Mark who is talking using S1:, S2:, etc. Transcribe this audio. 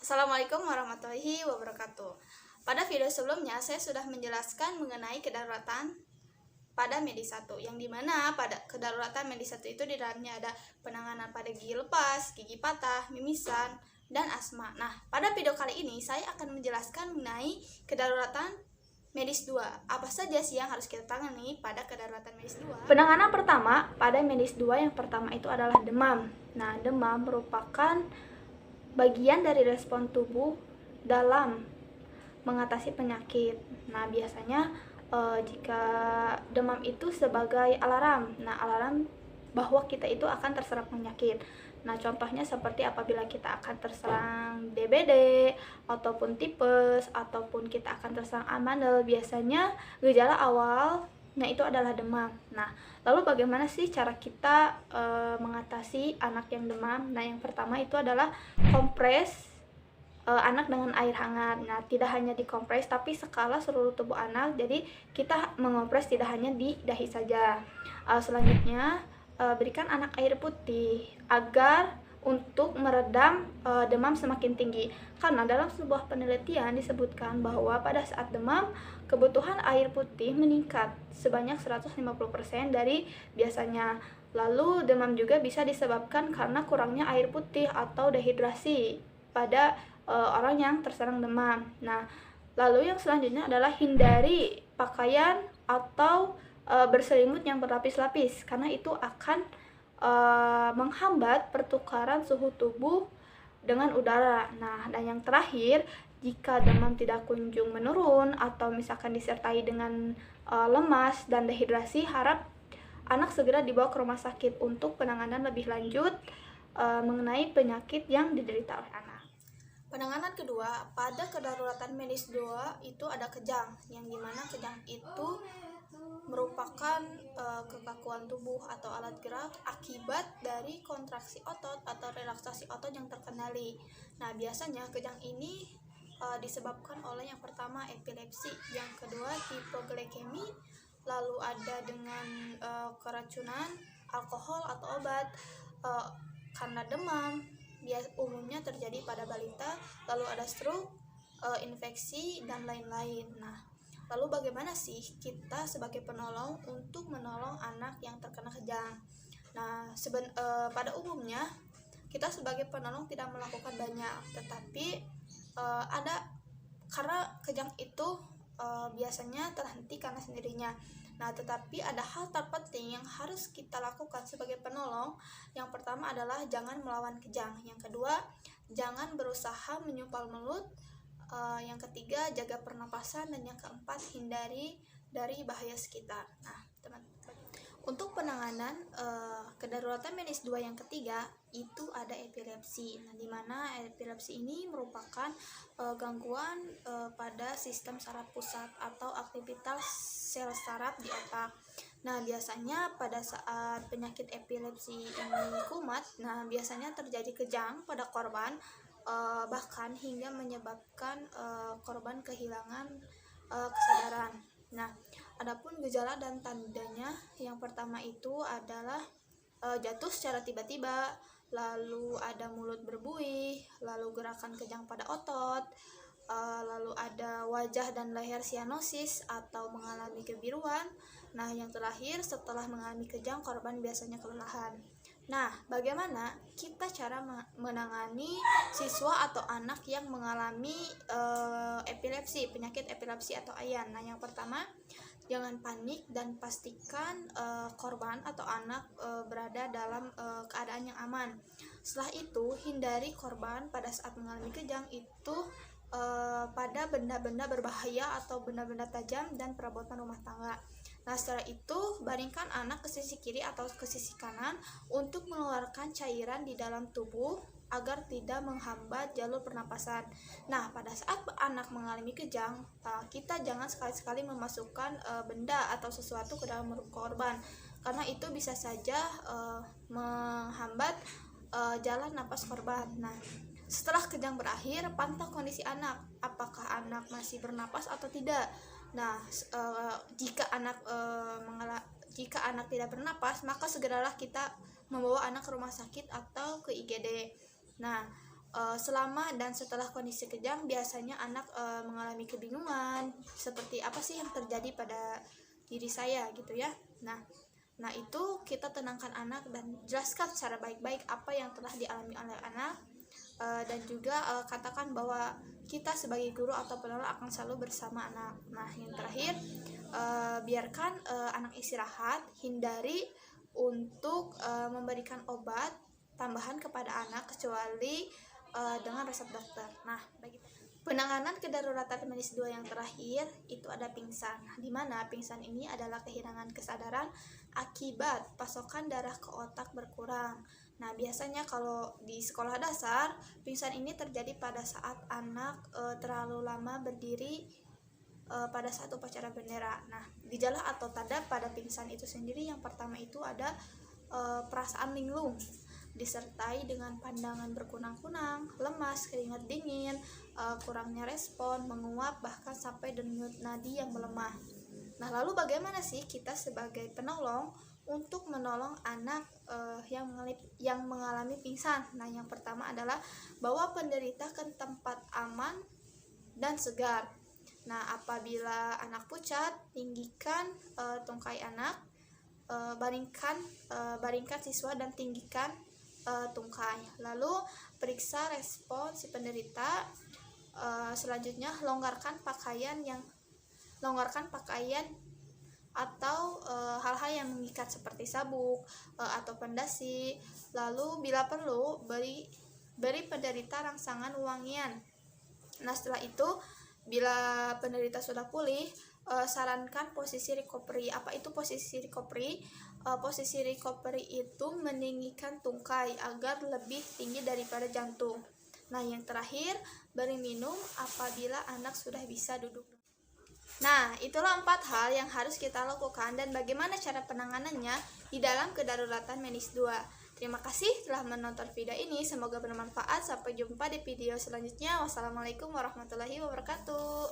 S1: Assalamualaikum warahmatullahi wabarakatuh. Pada video sebelumnya saya sudah menjelaskan mengenai kedaruratan pada medis 1, yang dimana pada kedaruratan medis 1 itu di dalamnya ada penanganan pada gigi lepas, gigi patah, mimisan, dan asma. Nah, pada video kali ini saya akan menjelaskan mengenai kedaruratan medis 2. Apa saja sih yang harus kita tangani pada kedaruratan medis 2? Penanganan pertama pada medis 2 yang pertama itu adalah demam. Nah, demam merupakan bagian dari respon tubuh dalam mengatasi penyakit. Nah, biasanya jika demam itu sebagai alarm. Nah, alarm bahwa kita itu akan terserang penyakit. Nah, contohnya seperti apabila kita akan terserang DBD ataupun tipes ataupun kita akan terserang amandel, biasanya gejala awalnya itu adalah demam. Nah, lalu bagaimana sih cara kita mengatasi anak yang demam? Nah, yang pertama itu adalah kompres anak dengan air hangat. Nah, tidak hanya dikompres tapi skala seluruh tubuh anak. Jadi kita mengompres tidak hanya di dahi saja. Selanjutnya berikan anak air putih agar untuk meredam demam semakin tinggi. Karena dalam sebuah penelitian disebutkan bahwa pada saat demam kebutuhan air putih meningkat sebanyak 150% dari biasanya. Lalu demam juga bisa disebabkan karena kurangnya air putih atau dehidrasi pada orang yang terserang demam. Nah, lalu yang selanjutnya adalah hindari pakaian atau berselimut yang berlapis-lapis, karena itu akan menghambat pertukaran suhu tubuh dengan udara. Nah, dan yang terakhir, jika demam tidak kunjung menurun atau misalkan disertai dengan lemas dan dehidrasi, harap anak segera dibawa ke rumah sakit untuk penanganan lebih lanjut mengenai penyakit yang diderita oleh anak. Penanganan kedua pada kedaruratan medis 2 itu ada kejang, yang dimana kejang itu merupakan kekakuan tubuh atau alat gerak akibat dari kontraksi otot atau relaksasi otot yang terkendali. Nah, biasanya kejang ini disebabkan oleh yang pertama epilepsi, yang kedua hipoglikemi, lalu ada dengan keracunan alkohol atau obat, karena demam umumnya terjadi pada balita, lalu ada stroke, infeksi, dan lain-lain. Nah, lalu bagaimana sih kita sebagai penolong untuk menolong anak yang terkena kejang? Nah, pada umumnya kita sebagai penolong tidak melakukan banyak, tetapi karena kejang itu biasanya terhenti karena sendirinya. Nah, tetapi ada hal terpenting yang harus kita lakukan sebagai penolong. Yang pertama adalah jangan melawan kejang. Yang kedua, jangan berusaha menyumpal mulut. Yang ketiga, jaga pernapasan. Dan yang keempat, hindari dari bahaya sekitar. Nah, teman-teman, untuk penanganan kedaruratan medis 2 yang ketiga itu ada epilepsi. Nah, dimana epilepsi ini merupakan gangguan pada sistem saraf pusat atau aktivitas sel saraf di otak. Nah, biasanya pada saat penyakit epilepsi ini kumat, nah biasanya terjadi kejang pada korban, bahkan hingga menyebabkan korban kehilangan kesadaran. Nah, adapun gejala dan tandanya, yang pertama itu adalah jatuh secara tiba-tiba, lalu ada mulut berbuih, lalu gerakan kejang pada otot, lalu ada wajah dan leher sianosis atau mengalami kebiruan. Nah, yang terakhir setelah mengalami kejang, korban biasanya kelelahan. Nah, bagaimana kita cara menangani siswa atau anak yang mengalami epilepsi, penyakit epilepsi atau AYAN? Nah, yang pertama, jangan panik dan pastikan korban atau anak berada dalam keadaan yang aman. Setelah itu, hindari korban pada saat mengalami kejang itu pada benda-benda berbahaya atau benda-benda tajam dan perabotan rumah tangga. Nah, setelah itu baringkan anak ke sisi kiri atau ke sisi kanan untuk mengeluarkan cairan di dalam tubuh agar tidak menghambat jalur pernapasan. Nah, pada saat anak mengalami kejang, kita jangan sekali-sekali memasukkan benda atau sesuatu ke dalam mulut korban, karena itu bisa saja menghambat jalan napas korban. Nah, setelah kejang berakhir, pantau kondisi anak, apakah anak masih bernapas atau tidak. Nah, jika anak tidak bernapas, maka segeralah kita membawa anak ke rumah sakit atau ke IGD. Nah, Selama dan setelah kondisi kejang, biasanya anak mengalami kebingungan, seperti apa sih yang terjadi pada diri saya gitu ya. Nah itu kita tenangkan anak dan jelaskan secara baik-baik apa yang telah dialami oleh anak, dan juga katakan bahwa kita sebagai guru atau penolong akan selalu bersama anak. Nah yang terakhir, biarkan anak istirahat, hindari untuk memberikan obat tambahan kepada anak kecuali dengan resep dokter. Nah, bagi penanganan kedaruratan medis 2 yang terakhir itu ada pingsan. Di mana pingsan ini adalah kehilangan kesadaran akibat pasokan darah ke otak berkurang. Nah, biasanya kalau di sekolah dasar, pingsan ini terjadi pada saat anak terlalu lama berdiri pada saat upacara bendera. Nah, gejala atau tanda pada pingsan itu sendiri yang pertama itu ada perasaan linglung, disertai dengan pandangan berkunang-kunang, lemas, keringat dingin, kurangnya respon, menguap, bahkan sampai denyut nadi yang melemah. Nah, lalu bagaimana sih kita sebagai penolong untuk menolong anak yang mengalami pingsan? Nah, yang pertama adalah bawa penderita ke tempat aman dan segar. Nah, apabila anak pucat, tinggikan tungkai anak, baringkan siswa dan tinggikan tungkai. Lalu periksa respon si penderita. Selanjutnya longgarkan pakaian atau hal-hal yang mengikat seperti sabuk atau pendasi. Lalu bila perlu beri penderita rangsangan wangian. Nah setelah itu bila penderita sudah pulih, sarankan posisi recovery. Apa itu posisi recovery? Posisi recovery itu meninggikan tungkai agar lebih tinggi daripada jantung. Nah yang terakhir, beri minum apabila anak sudah bisa duduk. Nah itulah 4 hal yang harus kita lakukan dan bagaimana cara penanganannya di dalam kedaruratan medis 2. Terima kasih telah menonton video ini, semoga bermanfaat. Sampai jumpa di video selanjutnya. Wassalamualaikum warahmatullahi wabarakatuh.